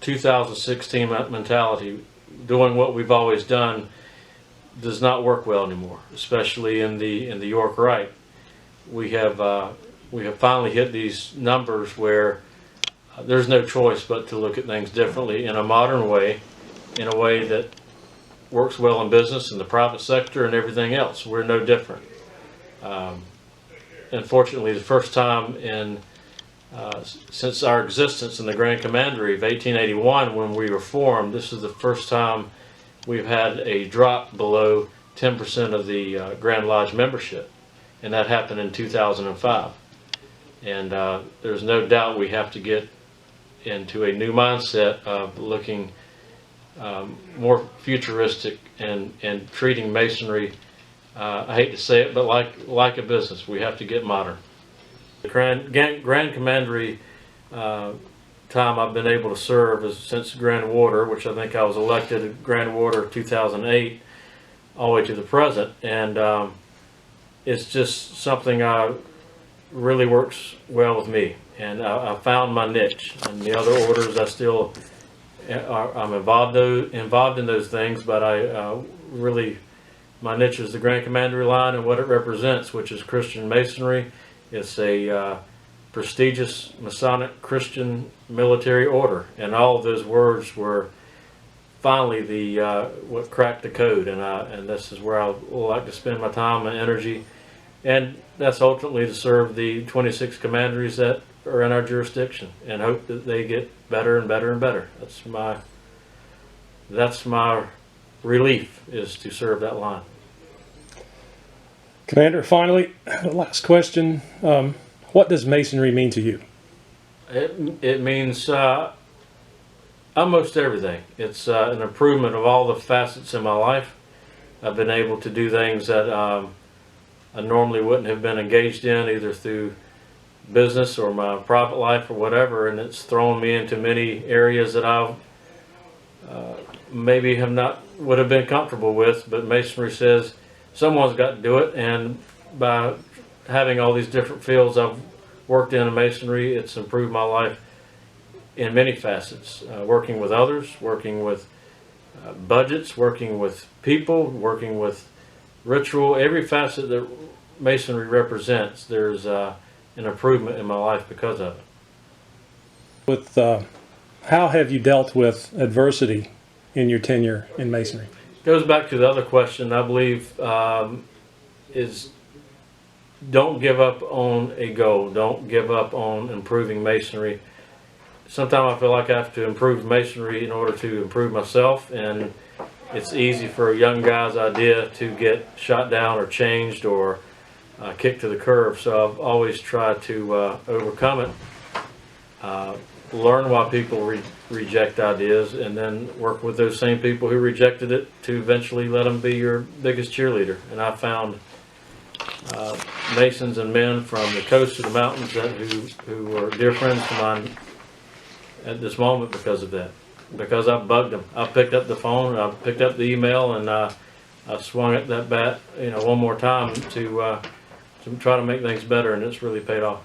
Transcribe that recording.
2016 mentality, doing what we've always done, does not work well anymore, especially in the York Right. We have finally hit these numbers where there's no choice but to look at things differently in a modern way, in a way that works well in business and the private sector and everything else. We're no different. Unfortunately, the first time since our existence in the Grand Commandery of 1881, when we were formed, this is the first time we've had a drop below 10% of the Grand Lodge membership, and that happened in 2005. And there's no doubt we have to get into a new mindset of looking more futuristic and treating Masonry, I hate to say it, but like a business. We have to get modern. The Grand Commandery time I've been able to serve is since Grand Warder, which I think I was elected Grand Warder 2008, all the way to the present, and it's just something really works well with me, and I found my niche. And the other orders, I'm involved in those things, but really, my niche is the Grand Commandery line and what it represents, which is Christian Masonry. It's a prestigious Masonic Christian military order, and all of those words were finally what cracked the code, and this is where I like to spend my time and energy, and that's ultimately to serve the 26 commanderies that are in our jurisdiction, and hope that they get better and better and better. That's my relief, is to serve that line. Commander, finally, last question. What does Masonry mean to you? It means almost everything. It's an improvement of all the facets in my life. I've been able to do things that I normally wouldn't have been engaged in, either through business or my private life or whatever, and it's thrown me into many areas that I maybe would have been comfortable with, but Masonry says someone's got to do it, and by having all these different fields I've worked in Masonry, it's improved my life in many facets. Working with others, working with budgets, working with people, working with ritual, every facet that Masonry represents, there's an improvement in my life because of it. How have you dealt with adversity in your tenure in Masonry? Goes back to the other question, I believe, is don't give up on a goal. Don't give up on improving Masonry. Sometimes I feel like I have to improve Masonry in order to improve myself, and it's easy for a young guy's idea to get shot down or changed or kicked to the curb. So I've always tried to overcome it, learn why people reject ideas, and then work with those same people who rejected it to eventually let them be your biggest cheerleader. And I found Masons and men from the coast to the mountains who are dear friends of mine at this moment because of that. Because I bugged them. I picked up the phone, I picked up the email, and I swung at that bat, one more time to try to make things better, and it's really paid off.